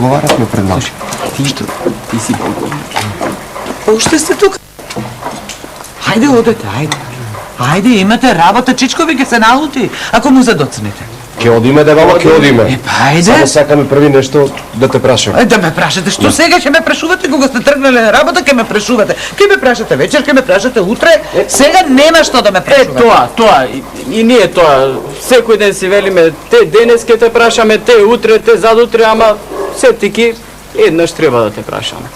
Говорахме пред нощ. Ти си Богом. Още сте тук. Хайде, одете, хайде. Хайде, имате работа, чичкови ќе се налути, ако му задоцнете. Ке одиме, да, баба, ке одиме. Хайде. Само сакаме први нешто да те прашам. Да ме прашате, што сега ќе ме прашувате, кога сте тргнале на работа, ќе ме прашувате. Ќе ме прашате вечер, ќе ме прашате утре, сега нема што да ме прашувате. Тоа, и ние тоа, секој ден си велиме, те денес ќе те прашаме, те утре, те задутре, ама сетики еднаш треба да те прашаме.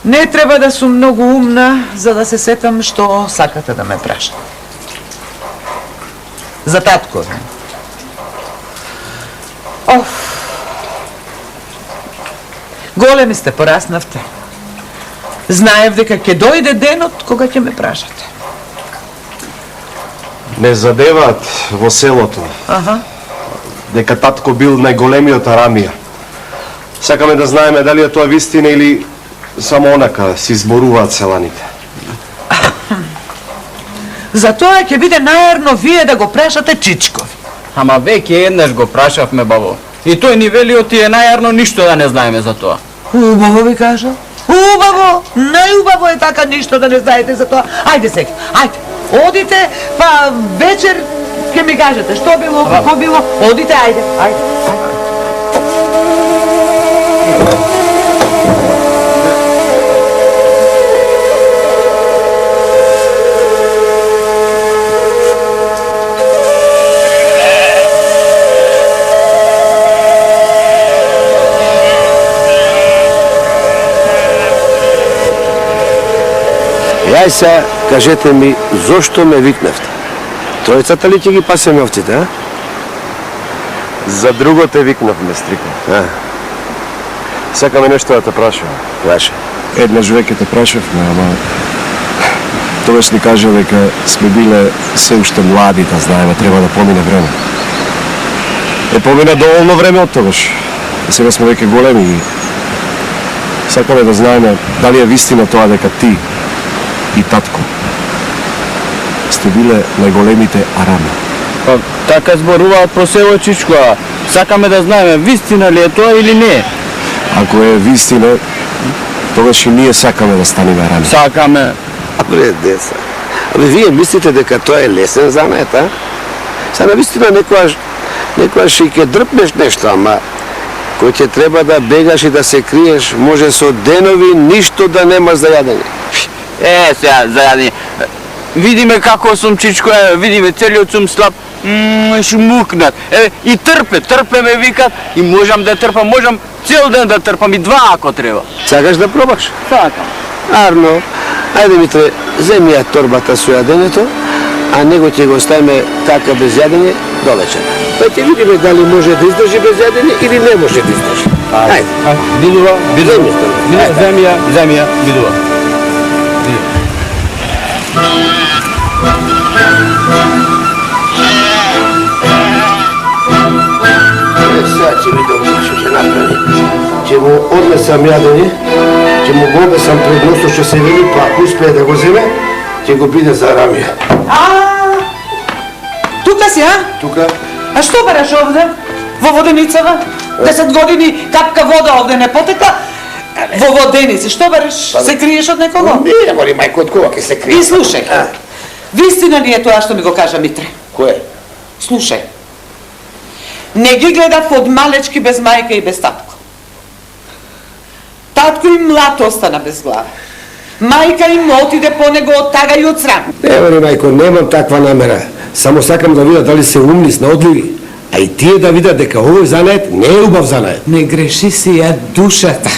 Не треба да сум многу умна, за да се сетам што сакате да ме прашате. За татко. Големи сте, пораснавте. Знаев дека ќе дојде денот кога ќе ме прашате. Не задеваат во селото дека татко бил најголемиот арамија. Сакаме да знаеме дали е тоа вистина или само онака си зборуваат селаните. Затоа ќе биде наерно вие да го прашате Чичкови. Ама веќе еднаш го прашавме, бабо. И тој ни вели оти е најарно ништо да не знаеме за тоа. Убаво ви кажа. Убаво! Најубаво е така ништо да не знаете за тоа. Ајде сега, ајде. Одите, па вечер ќе ми кажете што било, како било. Одите, ајде, ајде. Јај се, кажете ми, зошто ме викнавте? Тројцата ли ќе ги пасеме овците, а? За друго те викнавме, Стрико. Сакаме нешто да те прашаме. Прашај. Еднаш веќе те прашавме, ама тогаш ни кажа дека сме биле се уште млади, да знаеме, треба да помине време. Помина доволно време од тогаш. И сега сме веќе големи и сакаме да знаеме дали е вистина тоа дека ти и татко сте биле најголемите арами. Па, така зборуваат по село Чичко, а сакаме да знаеме вистина ли е тоа или не. Ако е вистина, тогаш и ние сакаме да станеме арами. Сакаме. Абе, деца. Абе, вие мислите дека тоа е лесен занет, а? Сега, вистина, некојаш и ќе дрпнеш нешто, ама кој ќе треба да бегаш и да се криеш, може со денови ништо да немаш за јадење. Сега, зајадење. Видиме како сум Чичко, видиме целиот сум слаб, шмукнат. И трпе ме викат и можам да трпам, можам цел ден да трпам и два ако треба. Сакаш да пробаш? Сакам. Арно, ајде Митре, земи ја торбата со јадењето, а него ќе го оставиме така без јадење до вечер. Па ќе видиме дали може да издржи без јадење или не може да издржи. Ајде. Бидува. Земја, бидува. Сега ќе видам што ќе направи. Ќе го однесам јадење, ќе му го обесам пред носот што се вели, па ако успее да го земе, ќе го биде за арамија. Тука си, а? Тука? А што бараш овде? Во воденицава? 10 години капка вода овде не потека? Во воденици, што бараш? Се криеш од некого? Не, моли мајко, од кога ќе се крие? И слушај, вистина ли е тоа што ми го кажа Митре? Кој? Слушај, не ги гледав од малечки без мајка и без татко. Татко им млад остана без глава. Мајка им отиде по него од тага и од срам. Не, моли мајко, немам таква намера. Само сакам да видам дали се умни, снаодливи. А и тие да видат дека овој занет не е убав занет. Не греши си ја душата.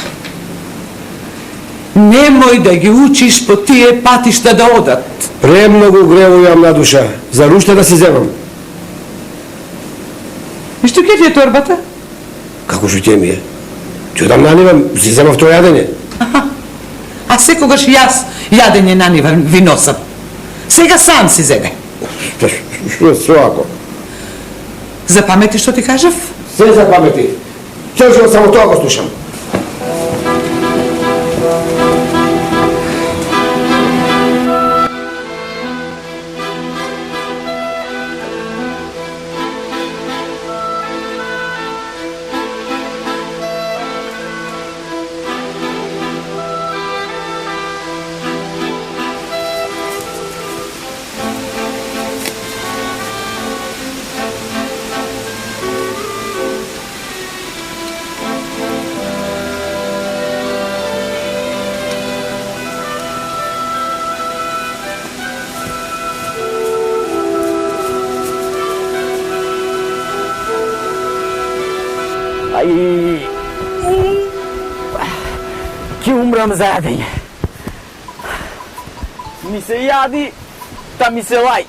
Немој да ги учиш по тие патишта да одат. Премногу грево имам на душа. За рушта да си земам. И што ќе ти е торбата? Како што ќе ми е? Ќе дам на нива, си земав тоа јадење. А секогаш јас јадење на нива ви носам. Сега сам си зеде. Што ако? Запамети што ти кажав? Се запамети. Цел живот само тоа го слушам. Ай, ќе умрам за јадење. Ми се јади, та ми се лај.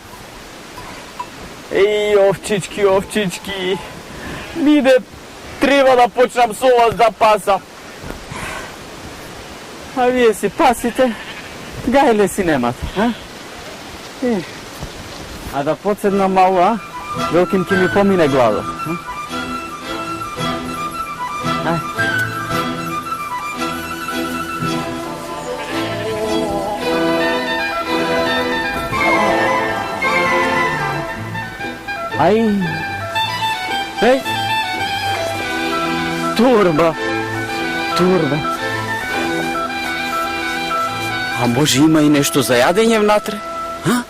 Еј, овчички, овчички, биде, треба да почнам со вас да пасам. А вие си пасите, гајле си немате, а? А да подседнам малу, а? Велким ќе ми помине глава. Ај. Ај. Еј. Турба. Турба. А може има и нешто за јадење внатре? А?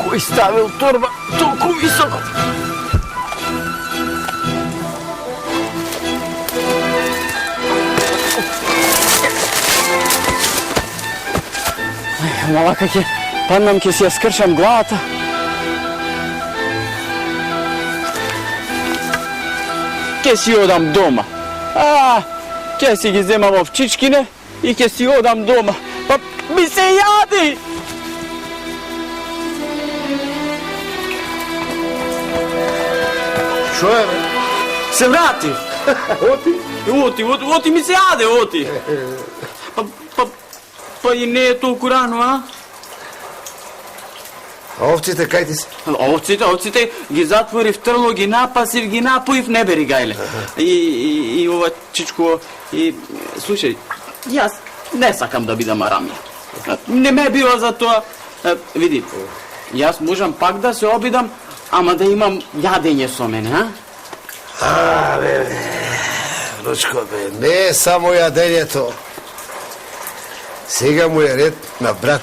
Кој ставил турба толку високо? Малака ќе паднам, ќе си ја скршам главата. Ќе си одам дома. Ќе си ги земам овчичкине и ќе си одам дома. Па ми се јади! Шо е, бе? Се врати. Оти ми се јаде, оти. Па и не е толку рано, а? А овците кај ти се? Овците ги затворив трло, ги напасив, ги напоив, не бери гајле. И ова чичко, и слушај, јас не сакам да бидам арамија. Не ме бива за тоа. Види, јас можам пак да се обидам, ама да имам јадење со мене, а? Бе, Ручко, бе, не е само јадењето. Сега му е ред на брат.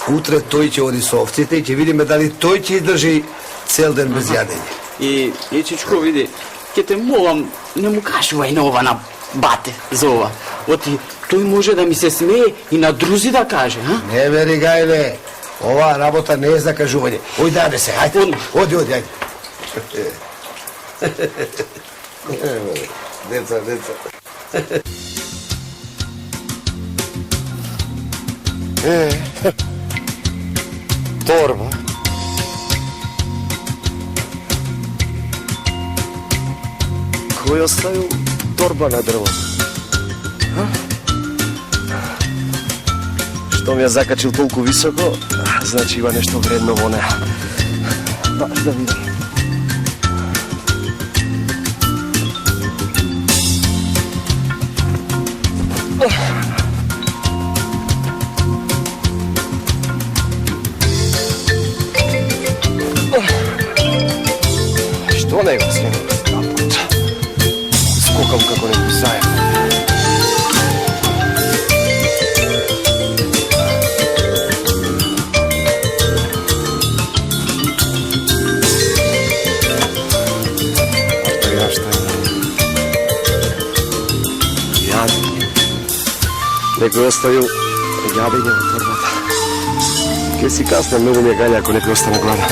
Утре тој ќе оди со овците и ќе видиме дали тој ќе издржи цел ден без јадење. И чичко, види, ќе те молам, не му кажувај на ова на бате за ова. Оти, тој може да ми се смее и на друзи да каже, а? Не вери, гајле, ова работа не е за кажување. Ој, даде се, ајде, оди, ајде. Деца. Торба. Кој оставил торба на дрво? Што ми ја закачил толку високо, значи има нешто вредно во неа. Баш да видим. Што не го снимам напот? Скокам како некој зајам. Некој оставил јадење во торбата. Ке си каснем, многу ми е гаља ако некој остане гладен.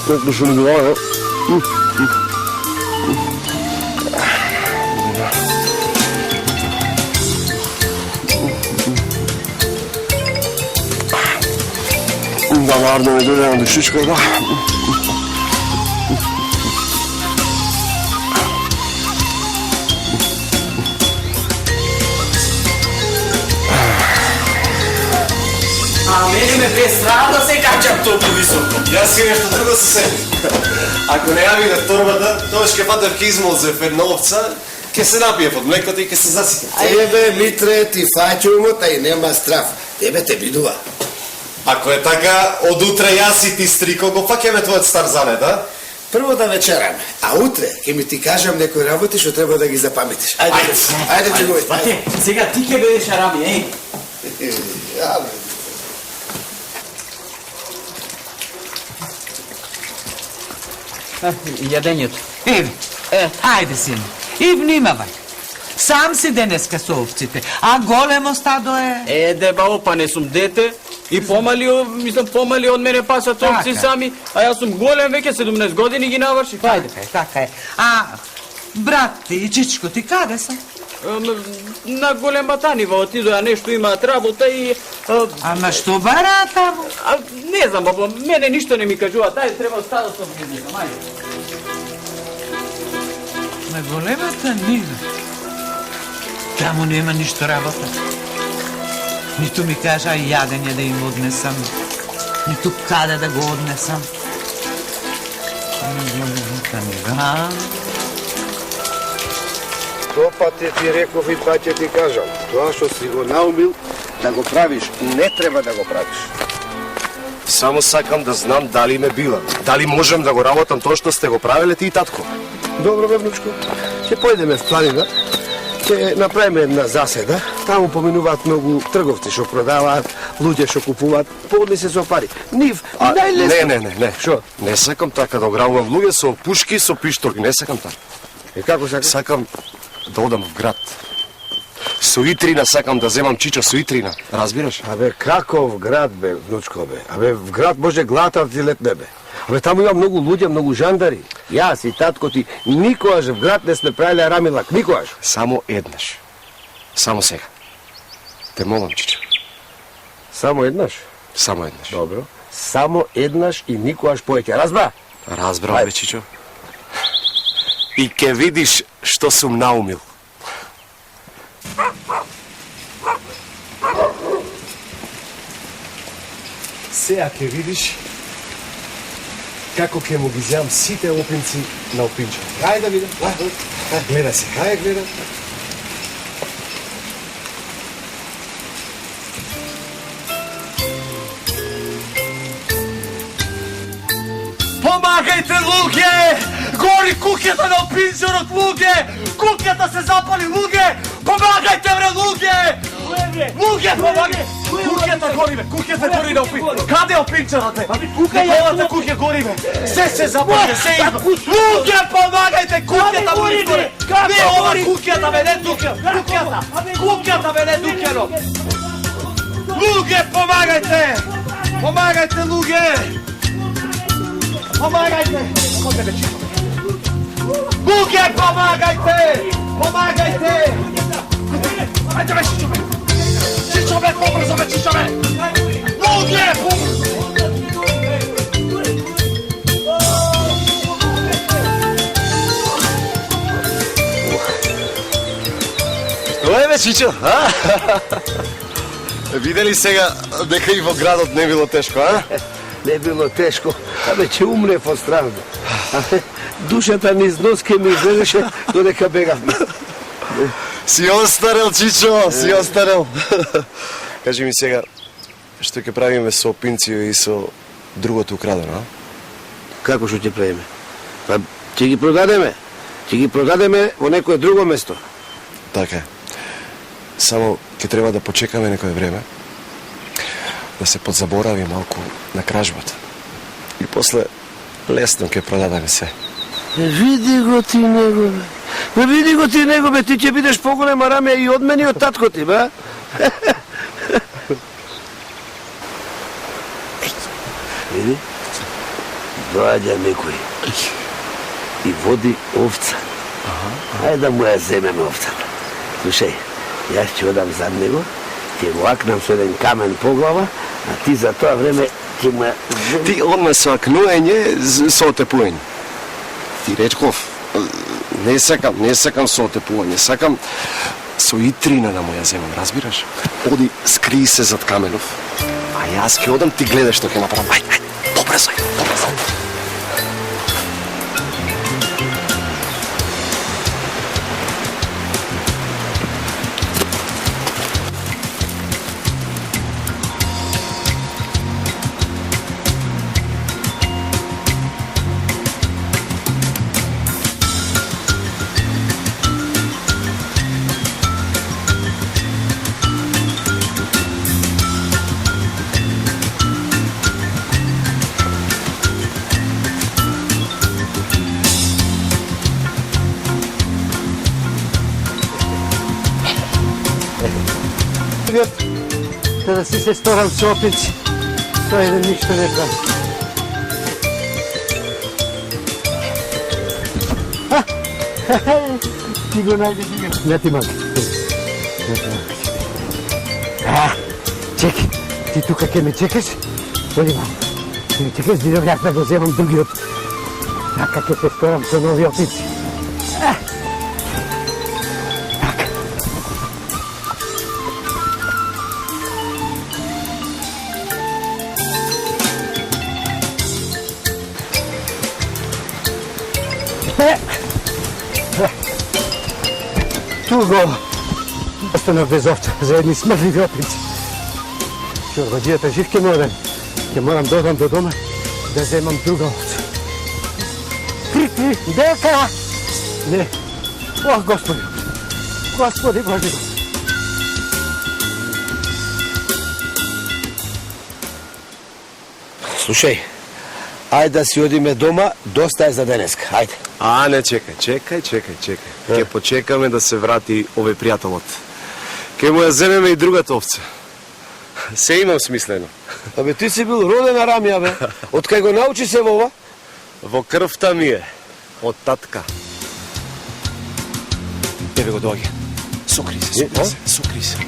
Колку шум глава. Да, варно ми дојде на душичка, да. А мене ме престрава да се качам толку високо. Јас си нешто друго се сетив. Ако не ја виде торбата, тогаш ќе патев ке измолзев една овца, ќе се напие под млекото и ќе се засите. Тебе, Митре, ти фаќу умота и нема страф. Тебе те бидува. Ако е така, од утре јас и ти, Стрико, го фаќаме твојот стар занет, а? Прво да вечераме, а утре ќе ми ти кажам некои работи што треба да ги запаметиш. Ајде, джугој. Бате, сега ти ќе бидеш арамија, еј. Јадењето. Ајде, сине, и внимавај. Сам си денеска со овците, а големо стадо е... Деба, опа, не сум дете И помали од мене пасат овци Така. сами, а јас сум голем веќе 17 години ги навршив. Ајде. Така е. А брат ти и чичко ти каде са? На голем батанива отидоа, нешто имаат работа и... Ама што бара таму? Не знам, бабо, мене ништо не ми кажуваат. Ајде, треба стадо сам ги видам, ајде. На големата нива. Таму нема ништо работа. Ниту ми кажа јадење да им однесам, ниту каде да го однесам. На големата нива. Тоа пат ти реков и пат ти кажам. Тоа што си го наумил да го правиш, не треба да го правиш. Само сакам да знам дали ме била. Дали можам да го работам тоа што сте го правиле ти и татко. Добро, бе, внучко. Ќе појдеме в планина, ќе направиме една заседа. Таму поминуваат многу трговци што продаваат, луѓе што купуваат, поодни се со пари. Нив, најлесно. Не. Шо? Не сакам така да ограбувам луѓе со пушки, со пиштолки. Не сакам така. И како сакаш? Сакам да одам в град. Со Итрина сакам да земам Чичо со Итрина. Разбираш? Абе, каков град, бе, внучко, бе? Абе, в град може глата ти летне, бе. Абе, таму има многу луѓе, многу жандари. Јас и татко ти никогаш в град не сме правиле арамилак, никогаш. Само еднаш. Само сега. Те молам, Чичо. Само еднаш? Само еднаш. Добро. Само еднаш и никогаш повеќе, разбра? Разбрав, бе, Чичо. И ке видиш што сум наумил. Сега ке видиш како ке му ги земам сите опинци на опинче. Хајде да видам. Гледа се, хајде гледа. Помагајте, луѓе! Гори куќата на опинзорот, луѓе! Куќата се запали, луѓе! Помагајте, бре, луѓе! Луѓе, помагајте! Куќата гори, бе! Куќата гори на опинзорот! Каде е опинзорот, бе? Николата куќа гори, бе! Се се запали, се идва! Луѓе, помагајте! Куќата гори, бе! Не ова куќата, бе, не тука! Куќата! Куќата, бе, не тукено! Луѓе, помагајте! Помагајте, луѓе! Помагајте! Луѓе, помагајте! Помагајте! Ајде, бе, Чичо, бе! Чичо, бе, побрзо, бе, Чичо, бе! Луѓе, Тоа е, бе, Чичо, а? Видели сега дека и во градот не било тешко, а? Не било тешко, абе, ќе умрев од страх, бе. Абе, душата низ нос ке ми излезеше додека бегавме. Си остарел, Чичо, си остарел. Кажи ми сега, што ќе правиме со опинцио и со другото украдено, а? Како што ќе правиме? Па, ќе ги продадеме. Ќе ги продадеме во некое друго место. Така е. Само ќе треба да почекаме некое време, да се подзаборави малку на кражбата. И после лесно ќе продадеме се. Види го ти него, бе. Бе, види го ти него, бе, ти ќе бидеш поголема раме и од мене и од татко ти, бе. Види, доаѓа некој и води овца. Ајде да му ја земеме овцата. Слушај, јас ќе одам зад него, ќе го акнам со еден камен по глава, а ти за тоа време ќе му ја земе... Ти одма со акнуење, со отепување. Ти речков, не сакам со отепување, сакам со Итрина да му ја земам, разбираш? Оди, скри се зад каменов, а јас ќе одам, ти гледаш што ќе направам. Ајде, побрзо. Да си се сторам со опинци. Ajde, ništa ne pravi. Ti go najde, ti go. Ne ti manj. Čekaj, ti tukaj kaj me čekaš? Voli vam. Ti me čekaš, dinovljak da go zemam drugi od... Ja, kako te skoram sa novi opici. Tu go ostanov bez ovca za jedni smrtli opici. Čorbađijata živ ke moram dodam do doma da zemam druga ovca. Kri, deka! Ne, gospodi Bože. Slušaj, ajde da si odime doma, dosta je za deneska, ajde. A ne, čekaj. Ке почекаме да се врати овој пријателот. Ке му ја земеме и другата овца. Се имам смислено. Абе, ти си бил роден на рамија, бе. Од кај го научи се во ова? Во крвта ми е. Од татка. Еве го доаѓа. Сокри се.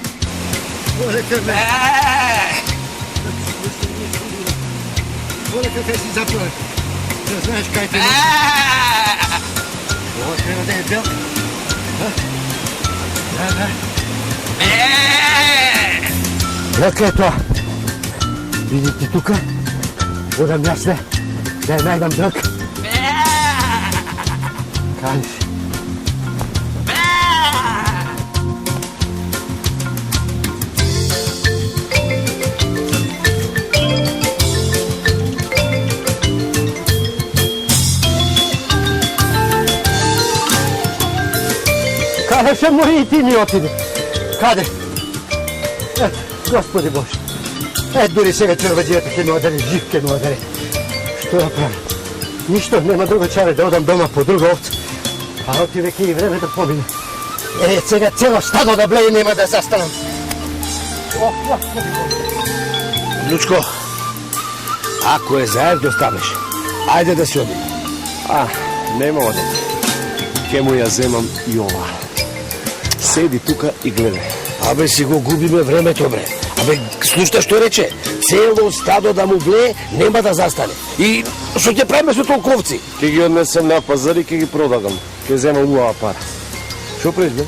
Воле кај си заплаве. Да знаеш кај те ова треба да е белка. Лека е тоа. Видите тука? Одам јас да ја најдам белка. Кај си? Каде ще мои и ти ми отиде? Каде? Ето, Господи Боже. Дури сега чорбаđијата ќе ме удари, жив ќе ме удари. Што да правим? Ништо, нема друго чаре да одам дома по друга овца. А оти веќе и време да помине. Сега цело стадо да блеи нема да застанам. О, Господи Боже. Лучко, ако е заед да останеш, ајде да си одим. Нема одам. Ке му ја земам и ова. Седи тука и гледај. Абе, си го губиме времето, бре. Абе, слушта што рече? Цело стадо да му влее, нема да застане. И што ќе правиме со толку овци? Ке ги однесем на пазар и ке ги продадам. Ке земам убава пара. Што правиш, бе?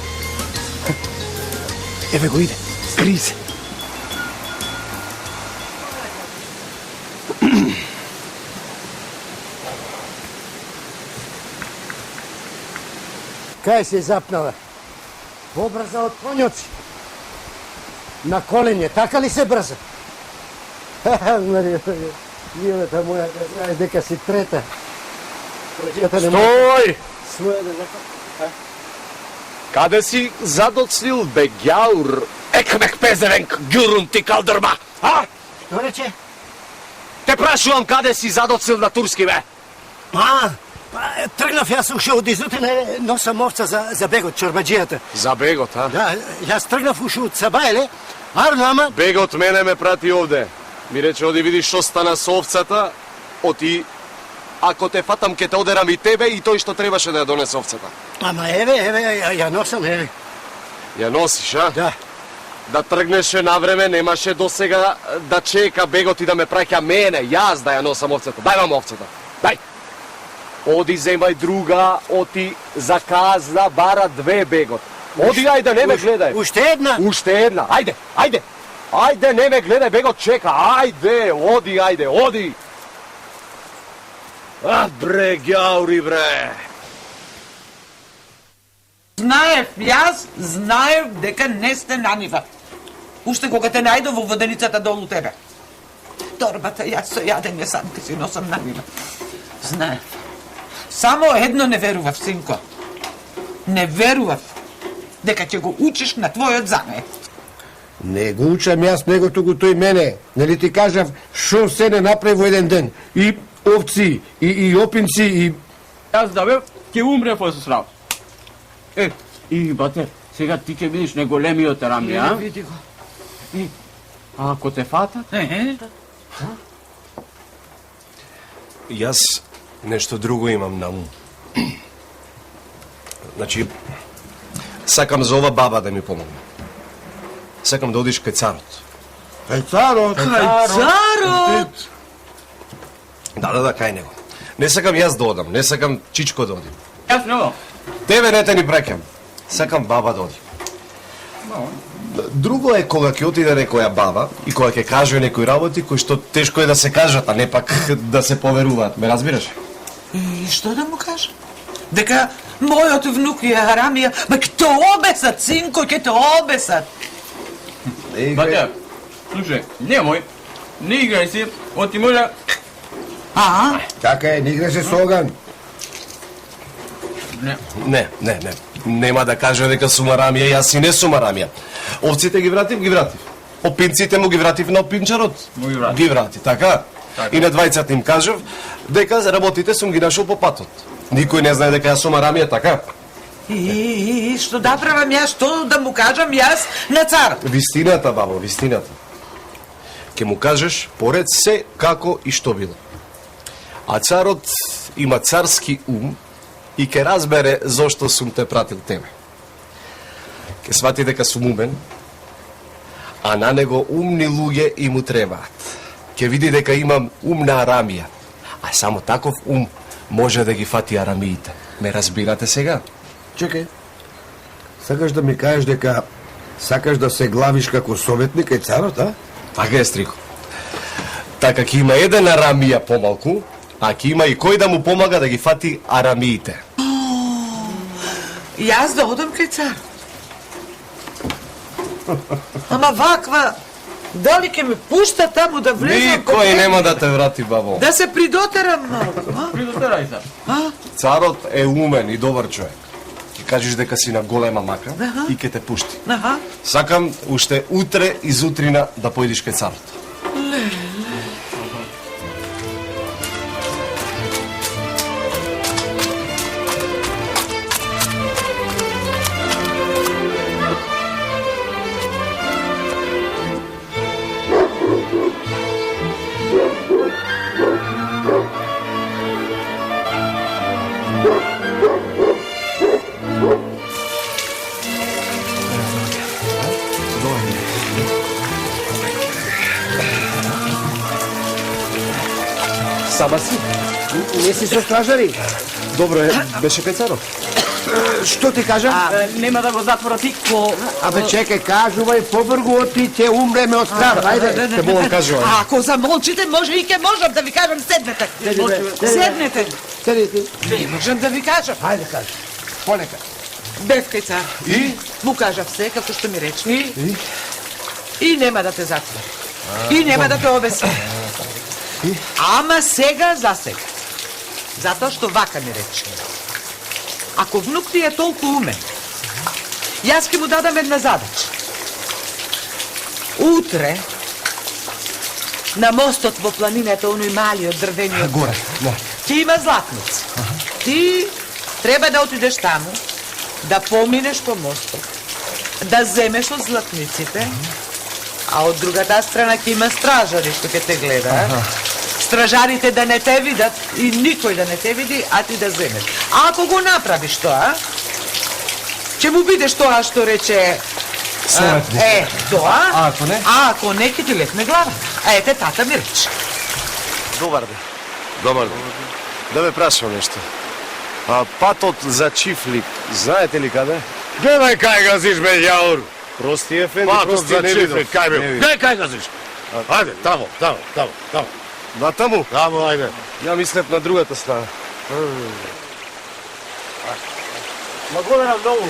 Еве го иде, скри се. Кај се запнала? Побрза од конјоци. На колене, така ли се брза? Милата моја, да знаеш дека си трета. Стој! Своја да закон. Каде си задоцнил, бе, ѓаур? Екмек пезеренк, ѓурун ти калдрма! А? Што рече? Те прашувам каде си задоцнил на турски, бе? Тргнав, јас уште од изутине, носам овца за бегот, чорбаđијата. За бегот, а? Да, јас тргнав уште од Сабајле, арно, ама... Бегот мене ме прати овде. Ми рече, оди видиш што стана со овцата, оти, ако те фатам, ке те одерам и тебе и тој што требаше да ја донесе овцата. Ама еве, ја носам, еве. Ја носиш, а? Да. Да тргнеше на време, немаше досега да чека бегот и да ме праќа мене, јас да ја носам овцата. Дај вам овцата, дај. Оди, земај друга, оти, заказа, бара две бегот. Оди, ајде, не ме гледај. Уште една? Уште една, ајде. Ајде, не ме гледај, бегот чека, ајде, оди. Бре, ѓаури, бре. Знаев дека не сте на нива. Уште кога те најдов во воденицата долу тебе. Торбата, јас со јадење сам ке си носам на нива. Знаев. Само едно не верував, синко. Не верував дека ќе го учиш на твојот занет. Не го учам јас него, туку тој мене. Нели ти кажав шо се не направи во еден ден. И овци, и опинци, и... Јас да бев, ќе умрев од срав. И бате, сега ти ќе видиш неголемиот рами, а? Види го. А ако те фатат? Јас нешто друго имам на ум. Значи, сакам за ова баба да ми помогне. Сакам да одиш кај царот. Царот! Царот! Да, кај него. Не сакам јас да одам, не сакам Чичко да оди. Јас не. Тебе не те ни брекам. Сакам баба да оди. Друго е кога ќе отиде некоја баба и кога ќе каже некои работи кои што тешко е да се кажат, а не пак да се поверуваат. Ме разбираш? И што да му кажа? Дека мојот внук е харамија, ма ќе те обесат, синко, ќе те обесат. Батја, слушај, немој, не играј си, оти може... А? Така е, не игра се со оган. Не. Нема да каже дека сум арамија, јас и не сум арамија. Овците ги вратив. Опинците му ги вратив на опинчарот. Ги врати, така? И на двајцата им кажав дека за работите сум ги нашол по патот. Никој не знае дека јас сум арамија, така? И што да правам јас, што да му кажам јас на царот? Вистината, бабо, вистината. Ке му кажеш поред се како и што било. А царот има царски ум и ке разбере зошто сум те пратил тебе. Ке свати дека сум умен, а на него умни луѓе и му требаат. Ке види дека имам ум на арамија, а само таков ум може да ги фати арамиите. Ме разбирате сега? Чекај. Сакаш да ми кажеш дека сакаш да се главиш како советник кај царот, а? Така е, стрико. Така ќе има еден арамија помалку, а ќе има и кој да му помага да ги фати арамиите. Јас да одам кај царот. Ама ваква, дали ќе ме пушта таму да влезам? Никој нема да те врати, бабо. Да се придотерам малку, а? Придотерај се. Царот е умен и добар човек. Ќе кажеш дека си на голема мака и ќе те пушти. Аха. Сакам уште утре изутрина да појдиш кај царот. Сама си? Не си со стражари? Добро е, беше кај царот. Што ти кажа? Нема да го затвора ти ко... Абе чекај, кажувај побргу, оти ќе умреме од страх. Ајде. Те молам, кажувам. Ако замолчите, може и ќе можам да ви кажам, седнете. Седнете. Седите. Не можам да ви кажам. Ајде кажи. Полека. Бев кај цар. И? Му кажав се, како што ми рече. И нема да те затвори. И нема да те обеси. Ама сега за сега. Затоа што вака ми рече. Ако внук ти е толку умен, јас ќе му дадам една задача. Утре, на мостот во планината, оној малиот дрвениот, Горе, да. ќе има златници. Ти треба да отидеш таму, да поминеш по мостот, да земеш од златниците, а од другата страна ќе има стражари што ќе те гледа. Стражарите да не те видат и никој да не те види, а ти да земеш. А ако го направиш тоа, ќе му бидеш тоа што рече... Советник. Тоа. А ако не? А ако не, ќе ти летне глава. А ете, тата ми рече. Добар ден. Добар ден. Да ве прашам нешто. А патот за Чифлик, знаете ли каде? Гледај кај газиш, бе, јаур! Прости, ефенди, Патот прости, за не Чифлик, видов. кај бе? Не видов. Гледај кај газиш! Ајде, тамо. На таму? Тамо, ајде. Ја мислев на другата страна. Ма година многу.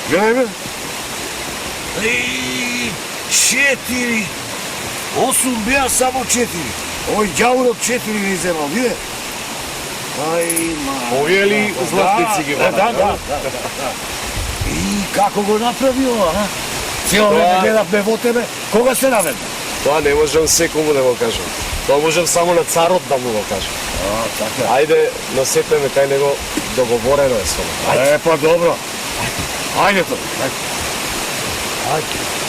Гледај, бе. 4, 8 беа само 4. Ој ѓаурот 4 не земал, виде? Ај, ма... Овие ли златници ги вада? Да. И како го направи ова, а? Cijelo vreme gledаме во тебе, кога се наведна? Тоа не можам секому да го кажам. Тоа можам само на царот да му го кажам. Така. Ајде, насетеме кај него, договорено е со него. Па добро. Ајде тоа. Ајде.